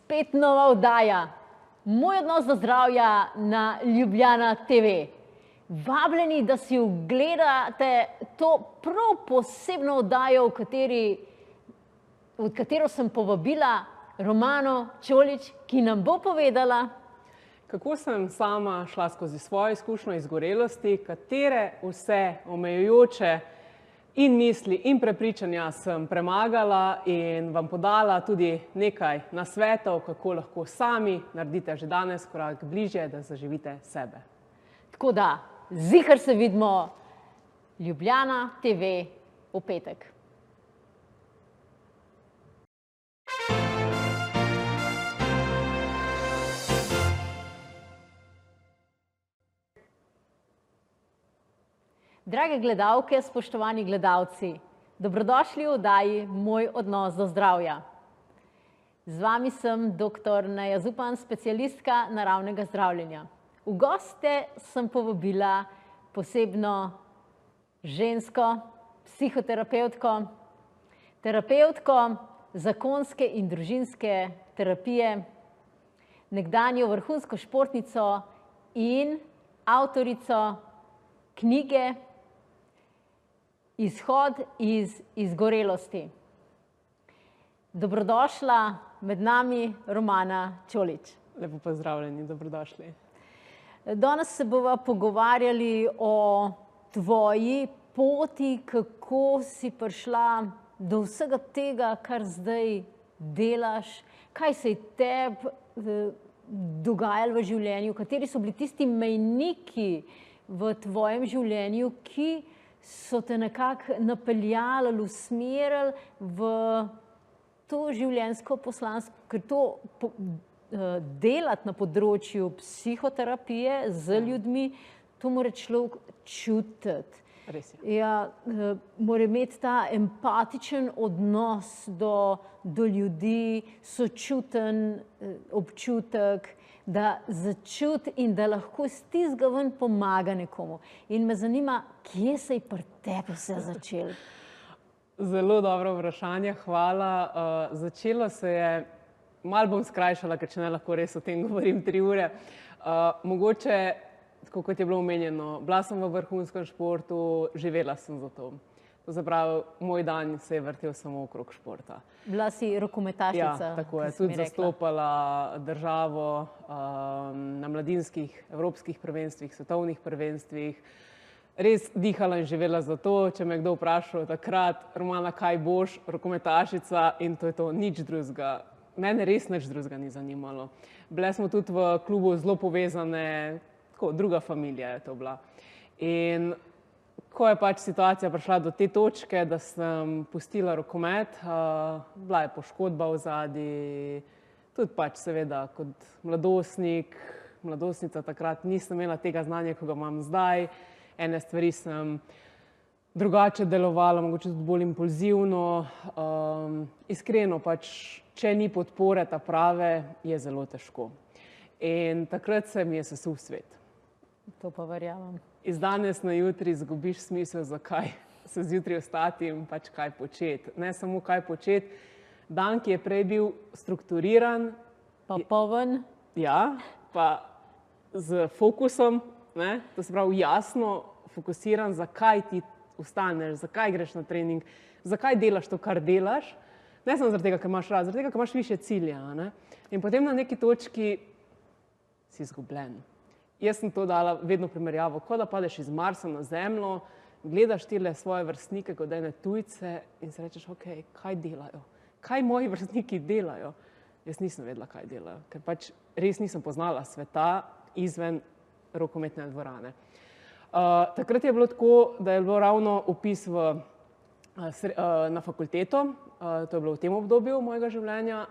spet nova oddaja. Moj odnos do zdravja na Ljubljana TV. Vabljeni, da si ogledate to prav posebno oddajo, v katero sem povabila Romano Čolić, ki nam bo povedala, kako sem sama šla skozi svojo izkušnjo izgorelosti, katere vse omejujoče in misli in prepričanja sem premagala in vam podala tudi nekaj nasvetov, kako lahko sami naredite že danes korak bližje, da zaživite sebe. Tako da, ziher se vidimo Ljubljana TV v petek. Drage gledalke, spoštovani gledalci, dobrodošli v oddaji Moj odnos do zdravja. Z vami sem dr. Neja Zupan, specialistka naravnega zdravljenja. V goste sem povabila posebno žensko, psihoterapevtko, terapevtko zakonske in družinske terapije, nekdanjo vrhunsko športnico in avtorico knjige Izhod iz izgorelosti. Dobrodošla med nami Romana Čolić. Lepo pozdravljeni, dobrodošli. Danes se bova pogovarjali o tvoji poti, kako si prišla do vsega tega, kar zdaj delaš, kaj se je tebi dogajalo v življenju, kateri so bili tisti mejniki v tvojem življenju, ki so te nekako napeljali ali usmerili v to življenjsko poslanstvo, ker to delati na področju psihoterapije z ljudmi, to mora človek čutiti. Res je. Ja, mora imeti ta empatičen odnos do ljudi, sočuten občutek, da začuti in da lahko iz tistega ven pomaga nekomu. In me zanima, kje se je pri tebi vse začelo? Zelo dobro vprašanje, hvala. Začelo se je, malo bom skrajšala, ker če ne lahko res o tem govorim 3 ure. Mogoče, tako kot je bilo omenjeno, bila sem v vrhunskem športu, živela sem za to. To se pravi, moj dan se je vrtel samo okrog športa. Bila si rokometašica. Ja, tako je. Tudi zastopala državo na mladinskih evropskih prvenstvih, svetovnih prvenstvih. Res dihala in živela za to. Če me kdo vprašal takrat, Romana, kaj boš, rokometašica, in to je to, nič drugega. Mene res nič drugega ni zanimalo. Bile smo tudi v klubu zelo povezane, tako, druga familija je to bila. In ko je pač situacija prišla do te točke, da sem pustila rokomet, bila je poškodba v zadnji, tudi pač seveda kot mladostnica takrat nisem imela tega znanja, ko ga imam zdaj. Ene stvari sem drugače delovala, mogoče tudi bolj impulzivno. Iskreno pač, če ni podpore ta prave, je zelo težko. In takrat se mi je sesul svet. To pa verjamem. Iz danes na jutri izgubiš smisel, zakaj se zjutraj vstati in pač kaj početi. Ne samo kaj početi, dan, ki je prej bil strukturiran. Pa poln. Ja, pa z fokusom, ne, to se pravi jasno fokusiran, zakaj ti vstaneš, zakaj greš na trening, zakaj delaš to, kar delaš. Ne samo zaradi tega, ker imaš rad, zaradi tega, ker imaš višje cilje. Ne? In potem na neki točki si izgubljen. Jaz sem to dala vedno primerjavo, ko da padeš iz Marsa na Zemljo, gledaš tile svoje vrstnike kot ene tujce in se rečeš, ok, kaj delajo? Kaj moji vrstniki delajo? Jaz nisem vedela, kaj delajo, ker pač res nisem poznala sveta izven rokometne dvorane. Takrat je bilo tako, da je bilo ravno vpis na fakulteto, to je bilo v tem obdobju mojega življenja.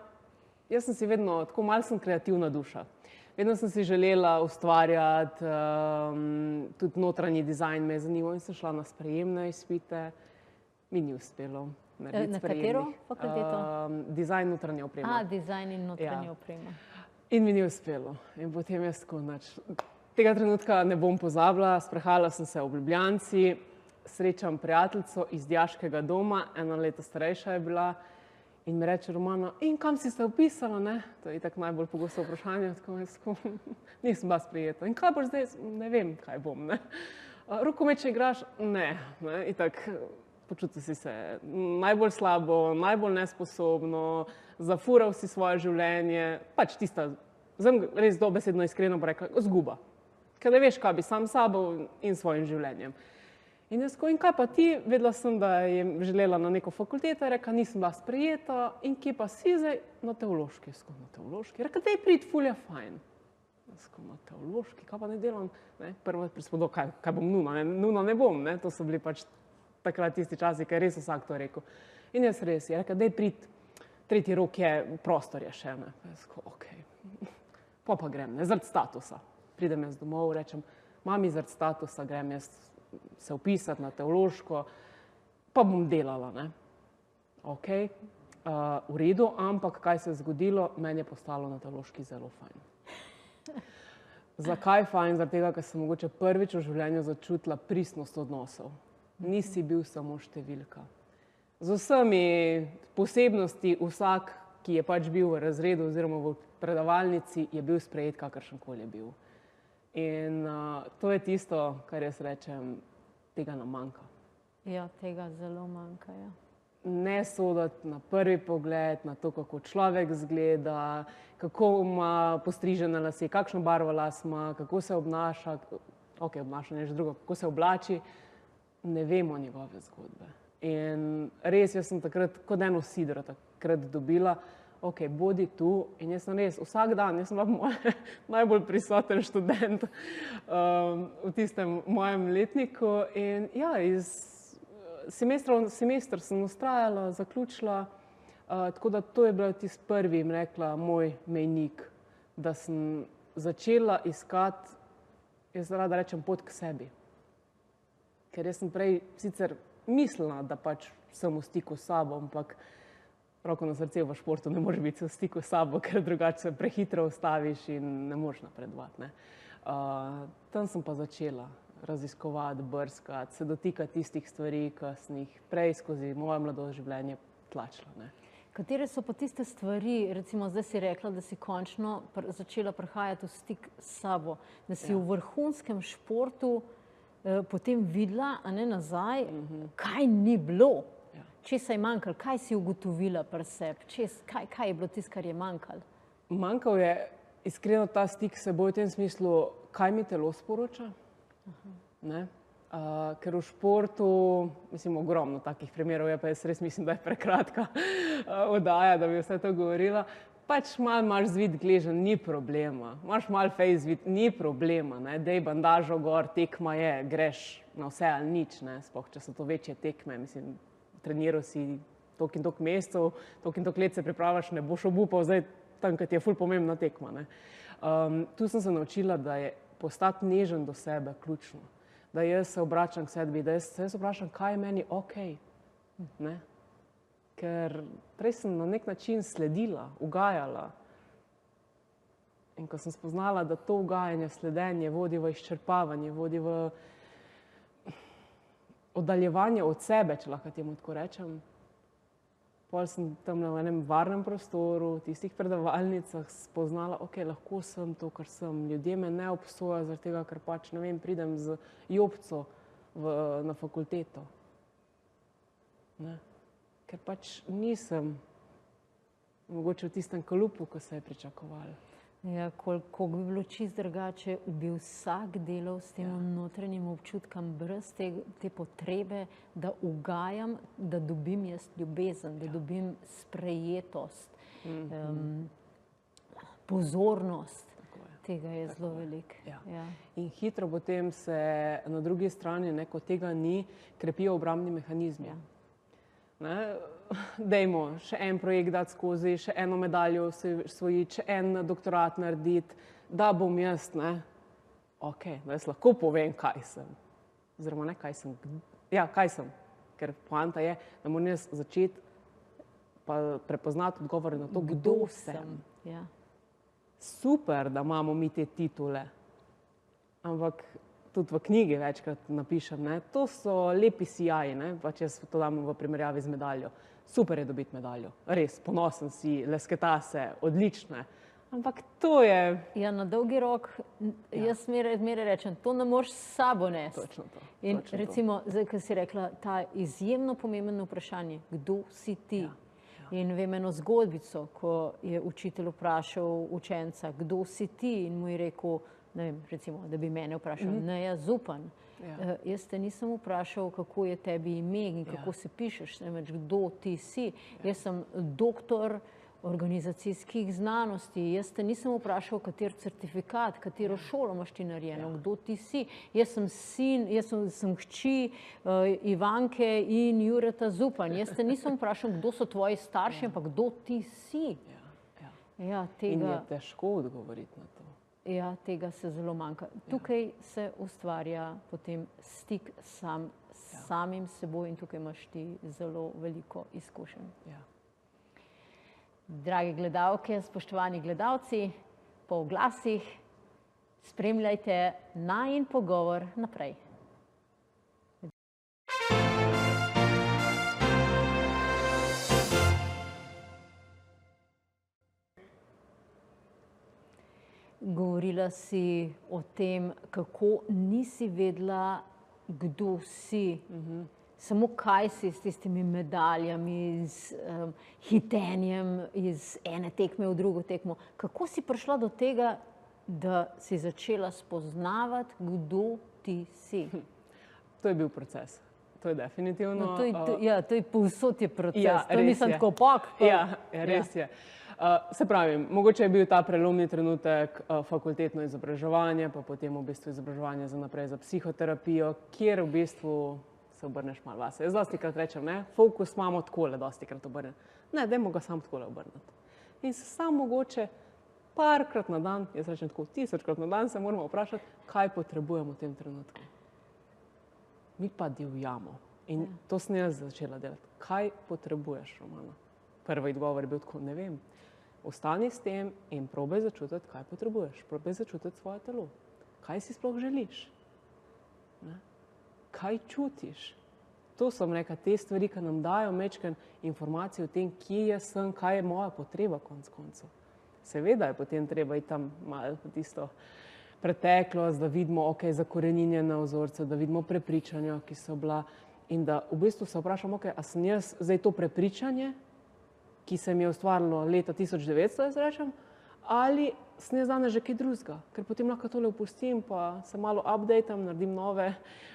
Jaz sem si vedno, tako malo sem kreativna duša. Vedno sem si želela ustvarjati, tudi notranji dizajn me je zanimal in sem šla na sprejemne izpite. Mi ni uspelo narediti sprejemnih. Na katero fakulteto? Dizajn notranje opreme. Dizajn in notranje opreme. In mi ni uspelo. In potem jaz tako nič. Tega trenutka ne bom pozabila, sprehajala sem se ob Ljubljanci, srečam prijateljico iz dijaškega doma, 1 leto starejša je bila In mi reče Romana, in kam si se vpisala, ne? To je itak najbolj pogosto vprašanje, tako jaz nisem bila sprejeta. In kaj boš zdaj? Ne vem, kaj bom, ne? Rokomet, če igraš? Ne, ne? Itak počutil si se najbolj slabo, najbolj nesposobno, zafural si svoje življenje, pač tista, zdaj res dobesedno iskreno pa rekla, zguba. Ker ne veš, kaj bi sam s sabo in svojim življenjem. In jaz ko, in kaj pa ti? Vedela sem, da je želela na neko fakulteto, rekla, nisem bila sprejeta, in kje pa si zdaj? Na teološki. Jaz ko, na teološki? Rekla, daj prid, ful je fajn. Jaz ko, na teološki, kaj pa ne delam? Prvo prispodo, kaj bom nuna? Nuna ne bom, ne? To so bili pač takrat tisti časi, kaj je res vsak to rekel. In jaz res, je rekla, daj prid, tretji rok je, prostor je še, ne? Jaz ko, okej. Pa grem, ne, zaradi statusa. Pridem jaz domov, rečem, mami, zaradi statusa grem jaz se vpisati na teološko, pa bom delala, ne. Okej, v redu, ampak kaj se je zgodilo, meni je postalo na teološki zelo fajn. Zakaj fajn? Zaradi tega, ker sem mogoče prvič v življenju začutila pristnost odnosov. Nisi bil samo številka. Z vsemi posebnosti vsak, ki je pač bil v razredu oziroma v predavalnici, je bil sprejet, kakršenkoli je bil. In to je tisto, kar jaz rečem, tega nam manjka. Ja, tega zelo manjka, ja. Ne soditi na prvi pogled, na to, kako človek izgleda, kako ima postrižene lase, kakšno barvo las ima, kako se obnaša, okej, obnašanje je že drugo, kako se oblači, ne vemo njegove zgodbe. In res, jaz sem takrat kot eno sidro takrat dobila, okej, bodi tu, in jaz sem res vsak dan, jaz sem bila najbolj prisoten študent v tistem mojem letniku in ja, iz semestra v semester sem vztrajala, zaključila, tako da to je bila tisti prvi, bom rekla, moj mejnik, da sem začela iskati, jaz rada rečem, pot k sebi. Ker jaz sem prej sicer mislila, da pač sem v stiku s sabo, ampak roko na srce, v športu ne moreš biti v stiku s sabo, ker drugače se prehitro ustaviš in ne moreš napredovati, ne. Tam sem pa začela raziskovati, brskati, se dotikati tistih stvari, ki sem jih prej skozi moje mladost življenje tlačila, ne. Katere so pa tiste stvari, recimo zdaj si rekla, da si končno začela prihajati v stik s sabo, da si v vrhunskem športu potem videla, a ne nazaj, kaj ni bilo, česa je manjkalo, kaj si ugotovila pri sebi, kaj je bilo tisto, kar je manjkalo? Manjkal je iskreno ta stik s seboj v tem smislu, kaj mi telo sporoča, ne. Ker v športu, mislim, ogromno takih primerov je, pa jaz res mislim, da je prekratka oddaja, da bi vse to govorila. Pač malo imaš zvit gleženj, ni problema. Imaš malo fejst zvit, ni problema, ne. Dej bandažo gor, tekma je, greš na vse ali nič, ne. Sploh, če so to večje tekme, mislim, treniral si toliko in toliko mesecev, toliko in toliko let se pripravaš, ne boš obupal zdaj tam, ker ti je ful pomembna tekma, ne. Tu sem se naučila, da je postati nežen do sebe ključno. Da jaz se obračam k sebi, da jaz se vprašam, kaj je meni okej, ne. Ker prej sem na nek način sledila, ugajala. In ko sem spoznala, da to ugajanje, sledenje vodi v izčrpavanje, vodi v oddaljevanje od sebe, če lahko temu tako rečem, pol sem tam v enem varnem prostoru, v tistih predavalnicah spoznala, okej, lahko sem to, kar sem. Ljudje me ne obsojajo zaradi tega, ker pač, ne vem, pridem z jopco na fakulteto. Ne. Ker pač nisem mogoče v tistem kalupu, ko se je pričakovalo. Ja, koliko bi bilo čisto drugače, bi vsak delal s tem notranjim občutkom brez te potrebe, da ugajam, da dobim jaz ljubezen, da dobim sprejetost, pozornost. Tega je zelo veliko. In hitro potem se na drugi strani, ko tega ni, krepijo obrambni mehanizmi. Dajmo še en projekt dati skozi, še eno medaljo osvojiti, še en doktorat narediti, da bom jaz, ne, okej, da jaz lahko povem, kaj sem. Oziroma ne, kaj sem, ja, kaj sem. Ker poanta je, da moram jaz začeti pa prepoznati odgovore na to, kdo sem. Super, da imamo mi te titule, ampak tudi v knjigi večkrat napišem, ne, to so lepi sijaji, ne, pač jaz to dam v primerjavi z medaljo. super je dobiti medaljo, res, ponosen si, lesketa se, odlične. Ampak to je... Ja, na dolgi rok, jaz zmeraj rečem, to ne moreš s sabo nesti. Točno to. In recimo, zdaj, ko si rekla, ta izjemno pomembno vprašanje, kdo si ti? In vem eno zgodbico, ko je učitelj vprašal učenca, kdo si ti? In mu je rekel, ne vem, recimo, da bi mene vprašal, Neja Zupan. Jaz te nisem vprašal, kako je tebi ime in kako se pišeš, temveč kdo ti si. Jaz sem doktor organizacijskih znanosti. Jaz te nisem vprašal, kater certifikat, katero šolo imaš ti narejeno, kdo ti si. Jaz sem sin, jaz sem hči Ivanke in Jureta Zupan. Jaz te nisem vprašal, kdo so tvoji starši, ampak kdo ti si. In je težko odgovoriti na to. Ja, tega se zelo manjka. Tukaj se ustvarja potem stik samim seboj in tukaj imaš ti zelo veliko izkušenj. Drage gledalke, spoštovani gledalci, po oglasih spremljajte najin pogovor naprej. Govorila si o tem, kako nisi vedela, kdo si. Samo kaj si s tistimi medaljami, z hitenjem iz ene tekme v drugo tekmo. Kako si prišla do tega, da si začela spoznavati, kdo ti si? To je bil proces. To je definitivno... To je povsod je proces. To nisem tako pok. Ja, res je. Se pravi, mogoče je bil ta prelomni trenutek fakultetno izobraževanje, pa potem v bistvu izobraževanje za naprej za psihoterapijo, kjer v bistvu se obrneš malo vase. Jaz dostikrat rečem, fokus imamo takole dostikrat obrnen. Ne, dajmo ga samo takole obrniti. In se samo mogoče parkrat na dan, jaz rečem tako 1000krat na dan, se moramo vprašati, kaj potrebujemo v tem trenutku. Mi pa divjamo. In to sem jaz začela delati. Kaj potrebuješ, Romana? Prvi odgovor je bil tako, ne vem. Ostani s tem in probaj začutiti, kaj potrebuješ. Probaj začutiti svoje telo. Kaj si sploh želiš? Kaj čutiš? To so rekla, te stvari, ki nam dajo majčkeno informacije o tem, kje jaz sem, kaj je moja potreba konec koncev. Seveda je potem treba iti tam malo tisto preteklost, da vidimo, zakoreninjene vzorce, da vidimo prepričanja, ki so bila in da v bistvu se vprašamo, a sem jaz zdaj to prepričanje, ki se mi je ustvarilo leta 1900, jaz rečem, ali sem jaz danes že kaj drugega, ker potem lahko tole opustim, pa se malo updateam, naredim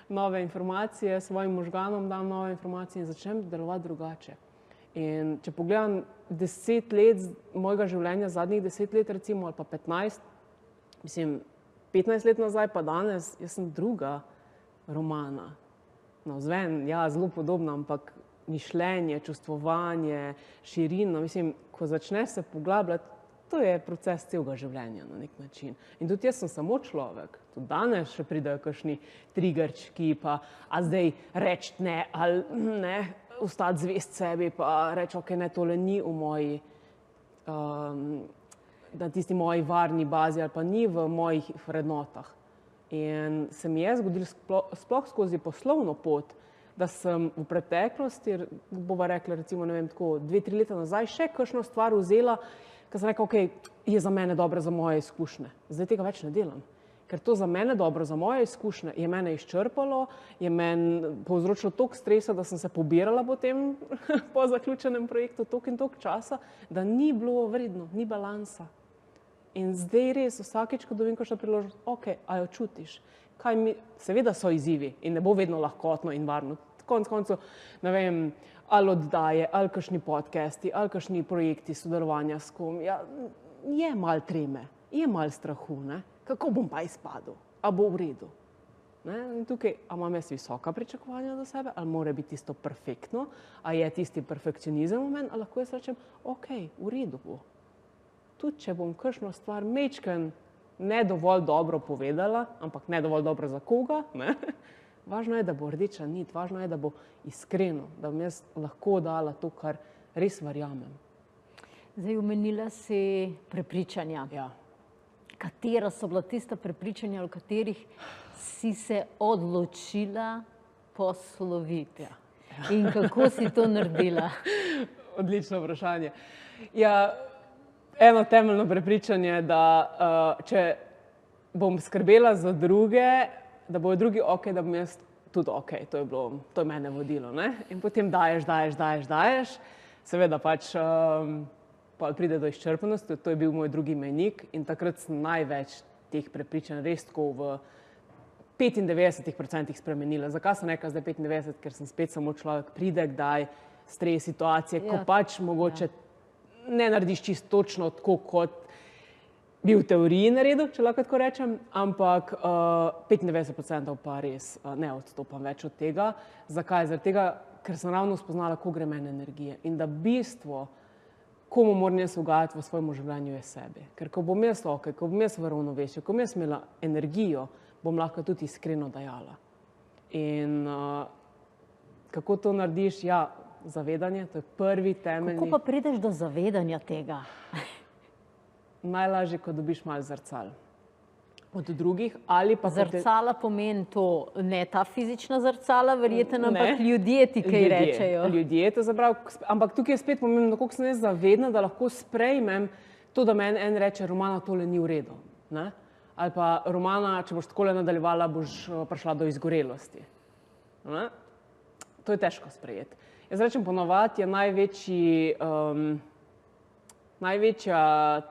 nove informacije, svojim možganom dam nove informacije in začnem delovati drugače. In če pogledam 10 let mojega življenja, zadnjih 10 let recimo, ali pa 15, mislim, 15 let nazaj pa danes, jaz sem druga Romana. No, zven, ja, zelo podobna, ampak mišljenje, čustvovanje, širina, mislim, ko začneš se poglabljati, to je proces celega življenja na nek način. In tudi jaz sem samo človek. Tudi danes še pridejo kakšni triggerčki, pa a zdaj reči ne, ali ne, ostati zvest sebi, pa reči, ne, tole ni v moji, na tisti moji varni bazi, ali pa ni v mojih vrednotah. In se mi je zgodilo sploh skozi poslovno pot, da sem v preteklosti, bova rekla recimo, ne vem, tako 2-3 leta nazaj, še kakšno stvar vzela, ker sem rekla, je za mene dobro za moje izkušnje. Zdaj tega več ne delam. Ker to za mene dobro, za moje izkušnje, je mene izčrpalo, je meni povzročilo toliko stresa, da sem se pobirala potem po zaključenem projektu toliko in toliko časa, da ni bilo vredno, ni balansa. In zdaj res vsakič, ko dobim kakšno priložnost, a jo čutiš? Seveda so izzivi in ne bo vedno lahkotno in varno. Konec koncev, ne vem, ali oddaje, ali kakšni podcasti, ali kakšni projekti sodelovanja s kom. Ja, je malo treme, je malo strahu, ne? Kako bom pa izpadel? A bo v redu? In tukaj, a imam jaz visoka pričakovanja do sebe, ali mora biti tisto perfektno, a je tisti perfekcionizem v meni, ali lahko jaz rečem, v redu bo. Tudi, če bom kakšno stvar majčkeno ne dovolj dobro povedala, ampak ne dovolj dobro za koga, ne? Važno je, da bo rdeča nit, važno je, da bo iskreno, da bom jaz lahko dala to, kar res verjamem. Zdaj, omenila si prepričanja. Ja. Katera so bila tista prepričanja, v katerih si se odločila posloviti? Ja. In kako si to naredila? Odlično vprašanje. Ja, eno temeljno prepričanje, da če bom skrbela za druge, da bodo drugi ok, da bom jaz tudi ok. To je mene vodilo, ne? In potem daješ. Seveda pač pa pride do izčrpanosti, to je bil moj drugi mejnik in takrat sem največ teh prepričanj res tako v 95% spremenila. Zakaj sem rekla zdaj 95? Ker sem spet samo človek, pride kdaj, stres situacije, ko pač mogoče ne narediš čisto točno tako, kot bi v teoriji naredil, če lahko tako rečem, ampak 95% pa res ne odstopam več od tega. Zakaj? Zaradi tega, ker sem ravno spoznala, kako gre meni energije in da bistvo, komu moram jaz ugajati v svojem življenju, je sebi. Ker ko bom jaz ok, ko bom jaz v ravnovesju, ko bom jaz imela energijo, bom lahko tudi iskreno dajala. In kako to narediš? Ja, zavedanje, to je prvi temeljni. Kako pa prideš do zavedanja tega? Najlažje, ko dobiš malo zrcal od drugih ali pa... Zrcala pomeni to, ne ta fizična zrcala, verjetno, ampak ljudje ti kaj rečejo. Ljudje, to zaprav, ampak tukaj je spet pomembno, koliko sem jaz zavedna, da lahko sprejmem to, da meni en reče, Romana, tole ni v redu. Ne? Ali pa, Romana, če boš takole nadaljevala, boš prišla do izgorelosti. Ne? To je težko sprejeti. Jaz rečem, ponovadi je največja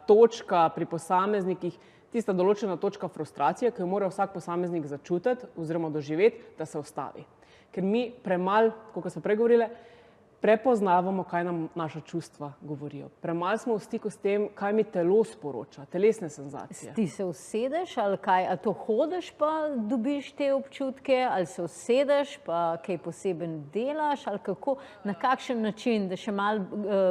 točka pri posameznikih, tista določena točka frustracije, ki jo mora vsak posameznik začutiti oziroma doživeti, da se ustavi. Ker mi premalo, kot smo prej govorili, prepoznavamo, kaj nam naša čustva govorijo. Premalo smo v stiku s tem, kaj mi telo sporoča, telesne senzacije. Ti se usedeš ali kaj, ali to hodiš pa dobiš te občutke, ali se usedeš pa kaj poseben delaš, ali kako, na kakšen način, da še malo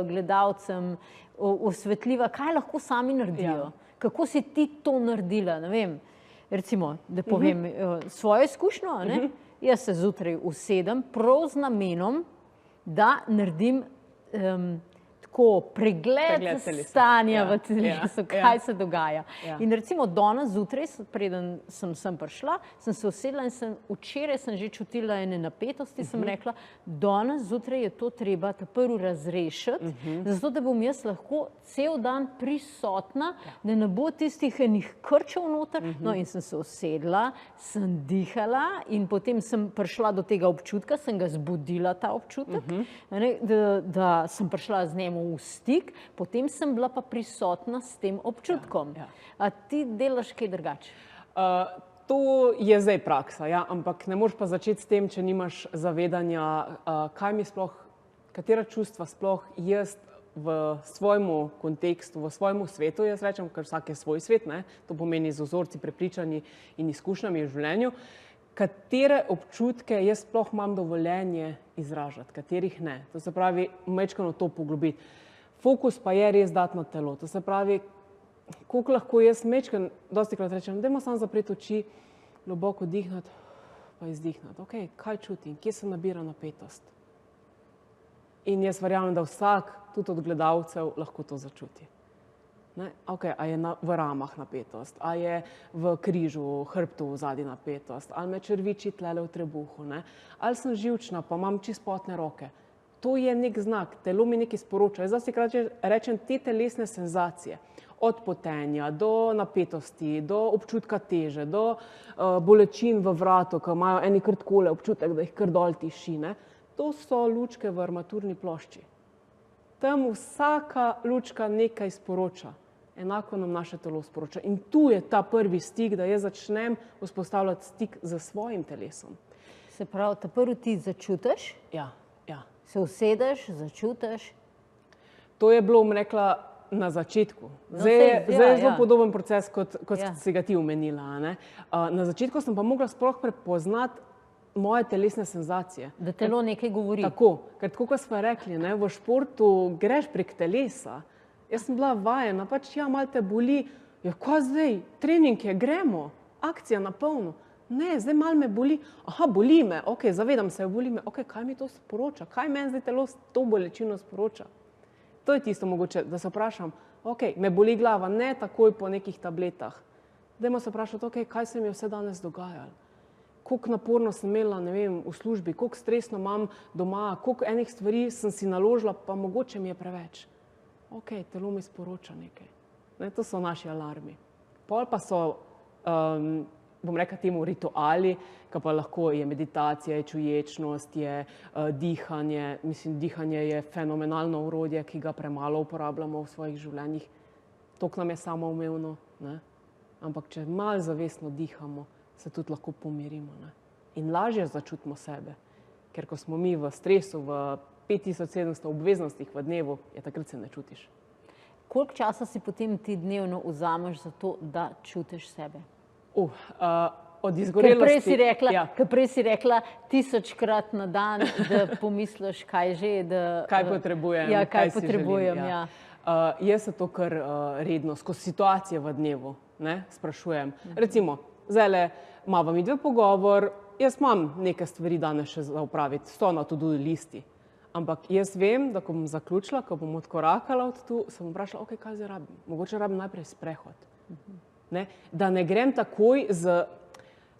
gledalcem osvetljiva, kaj lahko sami naredijo. Kako si ti to naredila, ne vem, recimo, da povem svojo izkušnjo, ne? Jaz se zjutraj usedem prav z namenom, da naredim tako pregled stanja v telesu, kaj se dogaja. In recimo danes zjutraj, preden sem prišla, sem se usedla in včeraj sem že čutila ene napetosti, sem rekla, danes zjutraj je to treba prvo razrešiti, zato da bom jaz lahko cel dan prisotna, da ne bo tistih enih krčev noter. No in sem se usedla, sem dihala in potem sem prišla do tega občutka, sem ga zbudila, ta občutek, da sem prišla z njim v stik, potem sem bila pa prisotna s tem občutkom. A ti delaš kaj drugače? To je zdaj praksa, ja, ampak ne moreš pa začeti s tem, če nimaš zavedanja, kaj mi sploh, katera čustva sploh jaz v svojemu kontekstu, v svojemu svetu, jaz rečem, ker vsak je svoj svet, ne, to pomeni z vzorci, prepričanji in izkušnjami v življenju, katere občutke jaz sploh imam dovoljenje izražati, katerih ne. To se pravi, majčkeno to poglobiti. Fokus pa je res dati na telo. To se pravi, koliko lahko jaz majčkeno, dostikrat rečem, dajmo samo zapreti oči, globoko dihnati, pa izdihnati. Ok, kaj čutim, kje se nabira napetost? In jaz verjamem, da vsak, tudi od gledalcev, lahko to začuti. Ok, a je v ramah napetost, a je v križu, hrbtu zadnji napetost, ali me črviči tlele v trebuhu, ne? Ali sem živčna, pa imam čisto potne roke. To je nek znak, telo mi nekaj sporoča. Jaz dostikrat rečem te telesne senzacije, od potenja do napetosti, do občutka teže, do bolečin v vratu, ko imajo eni kar takole občutek, da jih kar dol tiši, ne? To so lučke v armaturni plošči. Tam vsaka lučka nekaj sporoča. Enako nam naše telo sporoča. In tu je ta prvi stik, da jaz začnem vzpostavljati stik z svojim telesom. Se pravi, ta prvi ti začutiš? Ja. Se usedeš, začutiš? To je bilo, bom rekla, na začetku. Zdaj je zelo podoben proces, kot si ga ti omenila. Na začetku sem pa mogla sploh prepoznati moje telesne senzacije. Da telo nekaj govori. Tako, ker tako, kot smo rekli, v športu greš prek telesa. Jaz sem bila vajena, pač malo te boli. Ja, kaj zdaj? Trening je, gremo. Akcija na polno. Ne, zdaj malo me boli. Aha, boli me. Ok, zavedam se, boli me. Ok, kaj mi to sporoča? Kaj meni zdaj telo s to bolečino sporoča? To je tisto mogoče, da se vprašam. Ok, me boli glava, ne takoj po nekih tabletah. Dajmo se vprašati, ok, kaj se mi je vse danes dogajalo? koliko naporno sem imela, ne vem, v službi, koliko stresno imam doma, koliko enih stvari sem si naložila, pa mogoče mi je preveč. Ok, telo mi sporoča nekaj. Ne, to so naši alarmi. Pol pa so, bom rekla temu, rituali, ki pa lahko je meditacija, je čuječnost, je dihanje. Mislim, dihanje je fenomenalno orodje, ki ga premalo uporabljamo v svojih življenjih. Toliko nam je samoumevno, ne? Ampak če malo zavestno dihamo, se tudi lahko pomirimo, ne? In lažje začutimo sebe. Ker ko smo mi v stresu, v 5700 obveznostih v dnevu, je takrat se ne čutiš. Koliko časa si potem ti dnevno vzameš za to, da čutiš sebe? Od izgorelosti... Ker prej si rekla 1000-krat na dan, da pomisliš, kaj že, da... Kaj potrebujem, ja, kaj si potrebujem, želim. ja. Jaz se to kar redno, skozi situacije v dnevu, ne, sprašujem. Recimo, zdajle imava mi dve pogovor, jaz imam neke stvari danes še za opraviti, so na to-do listi. Ampak jaz vem, da ko bom zaključila, ko bom odkorakala od tu, sem vprašala, ok, kaj zdaj rabim? Mogoče rabim najprej sprehod. Ne? Da ne grem takoj z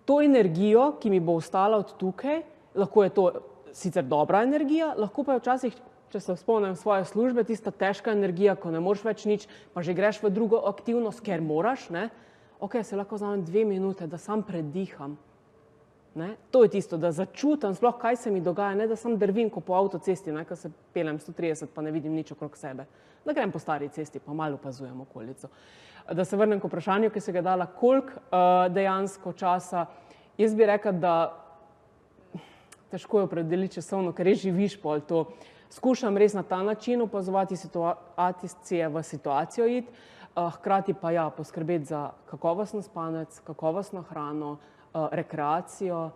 to energijo, ki mi bo ostala od tukaj, lahko je to sicer dobra energija, lahko pa je včasih, če se spomnim svoje službe, tista težka energija, ko ne moreš več nič, pa že greš v drugo aktivnost, ker moraš, ne? Ok, se lahko vzamem 2 minute, da sam prediham. Ne? To je tisto, da začutam sploh, kaj se mi dogaja, ne da sam drvim, ko po avtocesti, ne, ko se peljem 130, pa ne vidim nič okrog sebe. Da grem po stari cesti, pa malo opazujem okolico. Da se vrnem k vprašanju, ki se ga dala, koliko dejansko časa. Jaz bi rekla, da težko je opredeliti časovno, ker res živiš pol to. Skušam res na ta način opazovati situacije, v situacijo iti, hkrati pa ja, poskrbeti za kakovosten spanec, kakovostno hrano, rekreacijo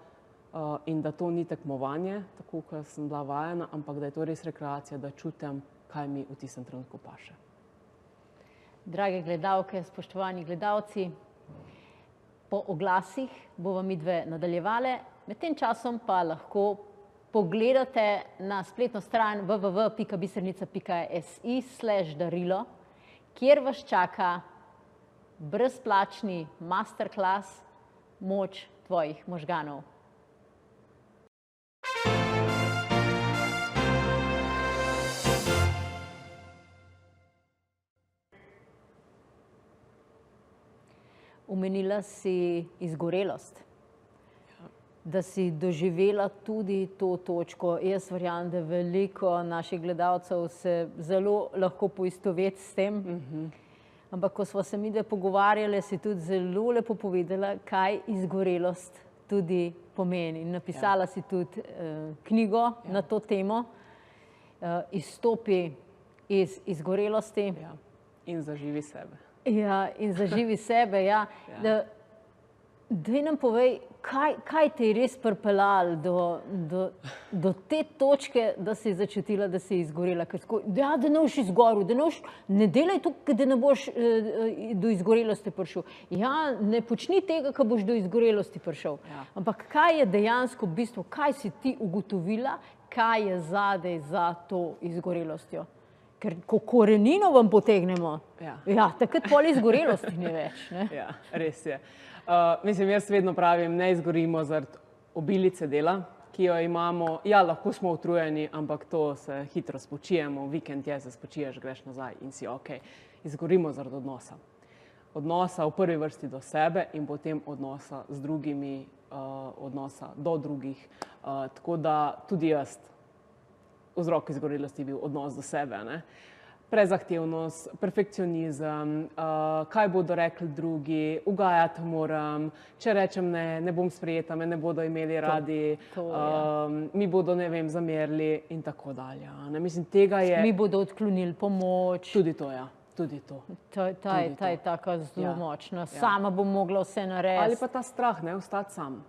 in da to ni tekmovanje, tako kot sem bila vajena, ampak da je to res rekreacija, da čutim, kaj mi v tistem trenutku paše. Drage gledalke, spoštovani gledalci, po oglasih bova midve nadaljevale, med tem časom pa lahko pogledate na spletno stran www.bisernica.si/darilo, kjer vas čaka brezplačni masterclass Moč tvojih možganov. Omenila si izgorelost, da si doživela tudi to točko. Jaz verjamem, da veliko naših gledalcev se zelo lahko poistoveti s tem. Ampak ko smo se midve pogovarjali, si tudi zelo lepo povedala, kaj izgorelost tudi pomeni. Napisala si tudi knjigo na to temo, Izstopi iz izgorelosti. In zaživi sebe. Ja, in zaživi sebe, ja. Daj nam povej, kaj te je res pripeljalo do te točke, da si začutila, da si izgorela. Ja, da ne boš izgorel, ne delaj to, da ne boš do izgorelosti prišel. Ja, ne počni tega, ko boš do izgorelosti prišel. Ampak kaj je dejansko bistvo, kaj si ti ugotovila, kaj je zadej za to izgorelostjo? Ker ko korenino vam potegnemo, takrat pol izgorelosti ni več. Ja, res je. Mislim, jaz vedno pravim, ne izgorimo zaradi obilice dela, ki jo imamo. Ja, lahko smo utrujeni, ampak to se hitro spočijemo, vikend je, se spočiješ, greš nazaj in si ok. Izgorimo zaradi odnosa. Odnosa v prvi vrsti do sebe in potem odnosa z drugimi, odnosa do drugih. Tako da tudi jaz, vzrok izgorelosti je bil odnos do sebe, ne? Prezahtevnost, perfekcionizem, kaj bodo rekli drugi, ugajati moram, če rečem ne, ne bom sprejeta, me ne bodo imeli radi, mi bodo, ne vem, zamerili in tako dalje. Mislim, tega je... Mi bodo odklonili pomoč. Tudi to, ja. Tudi to. Ta je taka zelo močna. Sama bom mogla vse narediti. Ali pa ta strah, ne, ostati sam.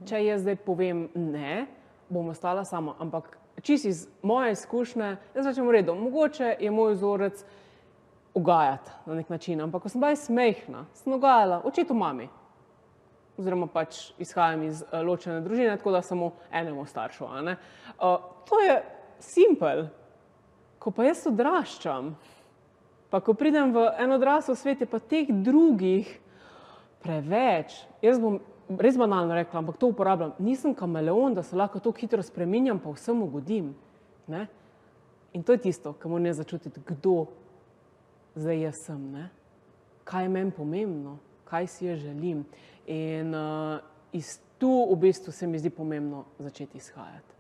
Če jaz zdaj povem ne, bom ostala sama, ampak čisto iz moje izkušnje, jaz rečem v redu, mogoče je moj vzorec ugajati na nek način, ampak ko sem bila smehna, sem ugajala očetu mami. Oziroma pač izhajam iz ločene družine, tako da samo enemu staršu. To je simpel. Ko pa jaz odraščam, pa ko pridem v en odrasel svet, je pa teh drugih preveč, jaz bom res banalno rekla, ampak to uporabljam, nisem kameleon, da se lahko tako hitro spreminjam, pa vsem ugodim. Ne? In to je tisto, kar moram začutiti, kdo zdaj jaz sem, ne? Kaj je meni pomembno, kaj si jaz želim. In iz tu v bistvu se mi zdi pomembno začeti izhajati.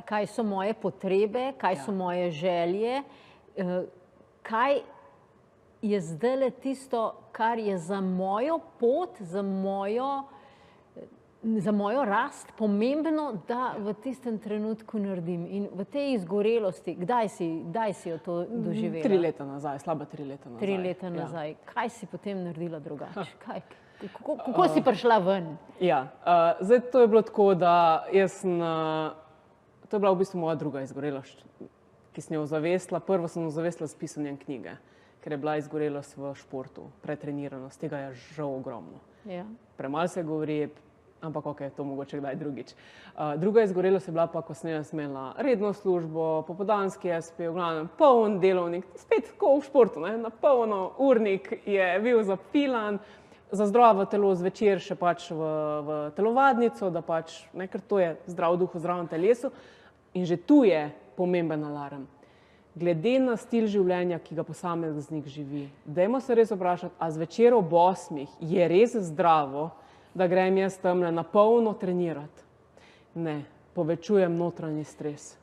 Kaj so moje potrebe, kaj so moje želje, kaj je zdajle tisto, kar je za mojo pot, za mojo rast pomembno, da v tistem trenutku naredim. In v tej izgorelosti, kdaj si jo to doživela? 3 leta nazaj, slaba 3 leta nazaj. 3 leta nazaj. Kaj si potem naredila drugače? Kako si prišla ven? Ja, zdaj to je bilo tako, da jaz sem, to je bila v bistvu moja druga izgorelost, ki sem jo ozavestila. Prvo sem ozavestila s pisanjem knjige, ker je bila izgorelost v športu, pretreniranost, tega je žal ogromno. Ja. Premalo se govori, ampak ok, to mogoče kdaj drugič. Druga izgorelost je bila pa, ko sem jaz imela redno službo, popoldanski SP, v glavnem poln delovnik, spet tako v športu, ne? Na polno urnik je bil zapilan, za zdravo telo zvečer še pač v telovadnico, da pač, ne, ker to je zdrav duh v zdravem telesu. In že tu je pomemben alarm. Glede na stil življenja, ki ga posameznik živi, dajmo se res vprašati, a zvečer ob 8 je res zdravo, da grem jaz tamle na polno trenirati. Ne, povečujem notranji stres.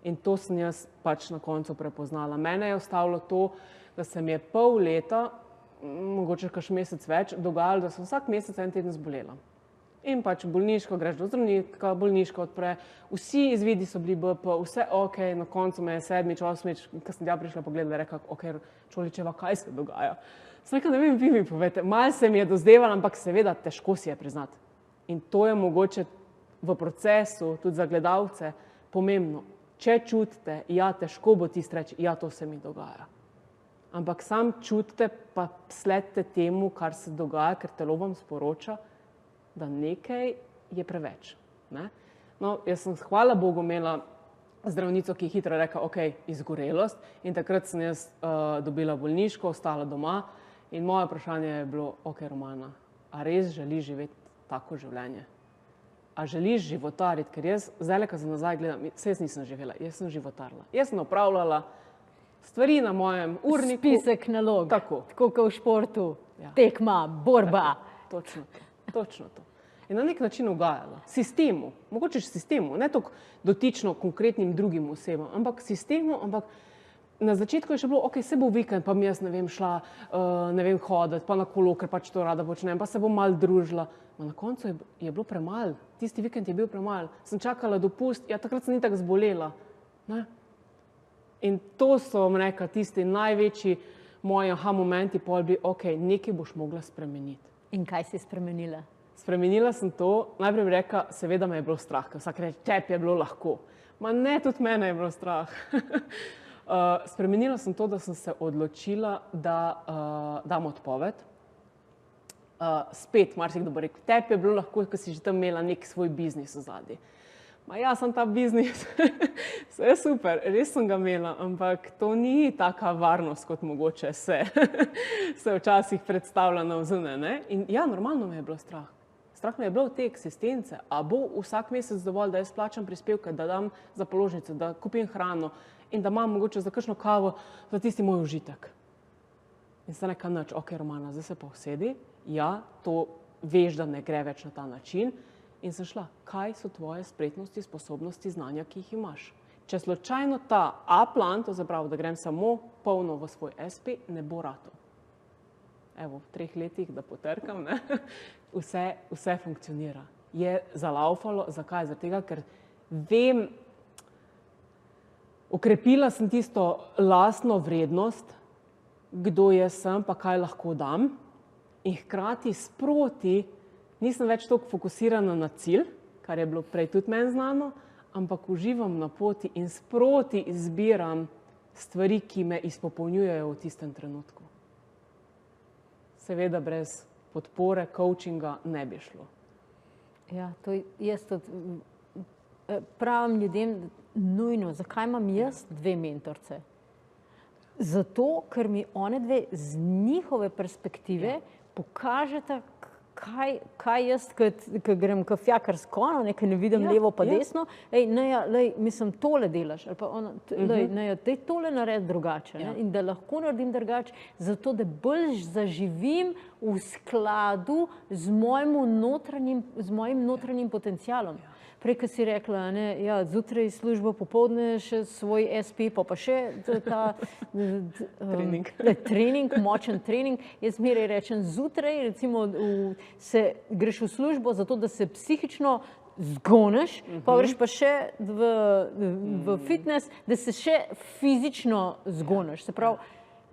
In to sem jaz pač na koncu prepoznala. Mene je ostalo to, da se mi je pol leta, mogoče kakšen mesec več, dogajalo, da sem vsak mesec en teden zbolela. In pač bolniško, greš do zdravnika, bolniško odpre, vsi izvidi so bili BP, vse ok, na koncu me je 7., 8., ko sem tja prišla pogledala, rekla, ok, Čoličeva, kaj se dogaja? Sem rekla, ne vem, vi mi povete, malo se mi je dozdevalo, ampak seveda težko si je priznati. In to je mogoče v procesu, tudi za gledalce, pomembno. Če čutite, ja, težko bo tisti reči, ja, to se mi dogaja. Ampak sam čutite, pa sledite temu, kar se dogaja, ker telo vam sporoča, da nekaj je preveč. Ne? No, jaz sem, hvala Bogu, imela zdravnico, ki je hitro rekla, ok, izgorelost. In takrat sem jaz dobila bolniško, ostala doma. In moje vprašanje je bilo, ok, Romana, a res želiš živeti tako življenje? A želiš životariti? Ker jaz, zdaj, ko se nazaj gledam, se jaz nisem živela, jaz sem životarila. Jaz sem opravljala stvari na mojem urniku. Spisek nalog. Tako. Tako kot v športu. Ja. Tekma, borba. Tako. Točno to. In na nek način ugajala. Sistemu. Mogoče sistemu. Ne toliko dotično konkretnim drugim osebam, ampak sistemu, ampak na začetku je še bilo, ok, se bo vikend, pa mi jaz, ne vem, šla, ne vem, hoditi, pa na kolo, ker pač to rada počnem, pa se bom malo družila. Ma na koncu je bilo premalo. Tisti vikend je bil premalo. Sem čakala dopust, ja, takrat sem ni tako zbolela. Ne? In to so, rekla, tisti največji moji aha momenti, pol bi, ok, nekaj boš mogla spremeniti. In kaj si spremenila? Spremenila sem to, najprej bi rekla, seveda me je bilo strah, ker vsak reče, tebi je bilo lahko. Ma ne, tudi mene je bilo strah. Spremenila sem to, da sem se odločila, da dam odpoved. Spet, marsikdo bo rekel, tebi je bilo lahko, ker si že tam imela nek svoj biznis v zadnji. Ma ja, sem ta biznis, vse je super, res sem ga imela, ampak to ni taka varnost, kot mogoče se včasih predstavlja navzune, ne? In ja, normalno me je bilo strah. Strah me je bilo te eksistence, a bo vsak mesec dovolj, da jaz plačam prispevke, da dam za položnice, da kupim hrano in da imam mogoče za kakšno kavo za tisti moj užitek. In sem rekla, nič, ok, Romana, zdaj se pa usedi, ja, to veš, da ne gre več na ta način. In sem šla, kaj so tvoje spretnosti, sposobnosti, znanja, ki jih imaš. Če slučajno ta A-plan, to zapravo, da grem samo polno v svoj SP, ne bo rato. Evo, v 3 letih, da potrkam, ne? Vse funkcionira. Je zalaufalo, zakaj? Zaradi tega, ker vem, okrepila sem tisto lastno vrednost, kdo jaz sem, pa kaj lahko dam. In hkrati sproti nisem več toliko fokusirana na cilj, kar je bilo prej tudi meni znano, ampak uživam na poti in sproti izbiram stvari, ki me izpopolnjujejo v tistem trenutku. Seveda brez podpore, coachinga ne bi šlo. Ja, to jaz tudi pravim ljudem nujno, zakaj imam jaz 2 mentorce? Zato, ker mi one dve z njihove perspektive pokažete, kaj jaz, ko grem kafjakar s kono, nekaj ne vidim levo pa desno, mislim, tole delaš, ali pa ona, daj tole naredi drugače, in da lahko naredim drugače, zato da bolj zaživim v skladu z mojim notranjim potencialom. Prej, ko si rekla, zjutraj služba, popoldne še svoj SP, pa še ta trening, močen trening. Jaz zmeraj rečem, zjutraj, recimo, greš v službo zato, da se psihično zgoniš, pa greš pa še v fitness, da se še fizično zgoniš. Se pravi,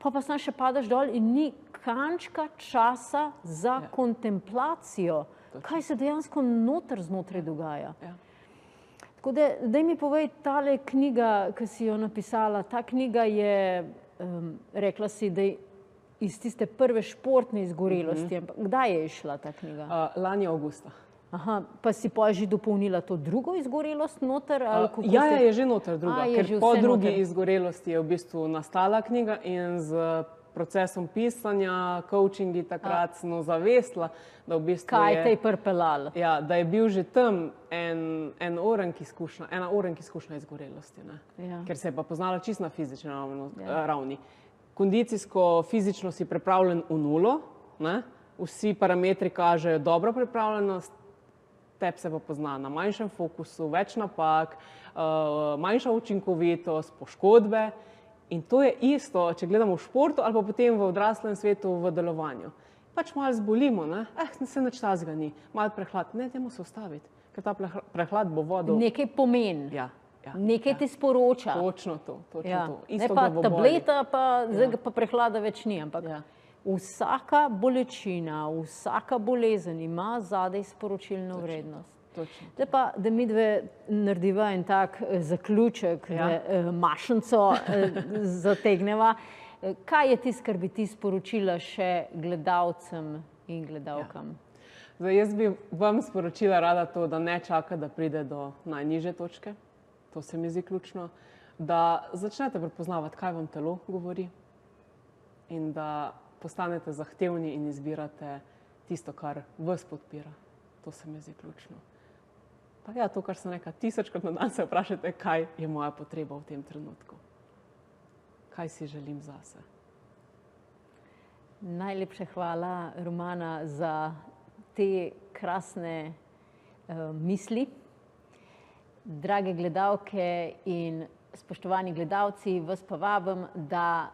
pa sam še padaš dol in ni kančka časa za kontemplacijo. Kaj se dejansko znotraj dogaja. Tako da, daj mi povej, tale knjiga, ki si jo napisala, ta knjiga je, rekla si, da iz tiste prve športne izgorelosti, ampak kdaj je išla ta knjiga? Lani avgusta. Aha, pa si pa že dopolnila to drugo izgorelost noter? Ja, je že noter druga, ker po drugi izgorelosti je v bistvu nastala knjiga in z procesom pisanja, coachingi takrat sem zavestila, da v bistvu kaj te je pripeljalo? Ja, da je bil že tam ena orenk izkušnja izgorelosti, ker se je pa poznala čisto na fizični ravni. Kondicijsko, fizično si pripravljen v nulo, vsi parametri kažejo dobro pripravljenost, tebi se pa pozna na manjšem fokusu, več napak, manjša učinkovitost, poškodbe. In to je isto, če gledamo v športu ali pa potem v odraslem svetu v delovanju. Pač malo zbolimo, se nič tazga ni, malo prehlad, dajmo se ustaviti, ker ta prehlad bo vodil. Nekaj pomeni, nekaj ti sporoča. Točno to. Ne pa tableta, pa prehlada več ni, ampak vsaka bolečina, vsaka bolezen ima zadaj sporočilno vrednost. Zdaj pa, da mi dve narediva en tak zaključek, mašnico zategneva. Kaj je tisto, kar bi ti sporočila še gledalcem in gledalkam? Zdaj, jaz bi vam sporočila rada to, da ne čaka, da pride do najnižje točke. To se mi zdi ključno. Da začnete prepoznavati, kaj vam telo govori in da postanete zahtevni in izbirate tisto, kar vas podpira. To se mi zdi ključno. Pa ja, to, kar sem rekla, 1000-krat na dan se vprašajte, kaj je moja potreba v tem trenutku. Kaj si želim zase. Najlepša hvala, Romana, za te krasne misli. Drage gledalke in spoštovani gledalci, vas pa vabim, da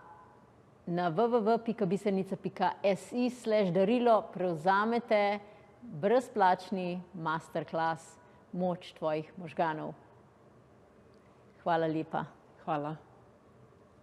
na www.bisernica.si/darilo prevzamete brezplačni masterclass Moč tvojih možganov. Hvala lepa. Hvala.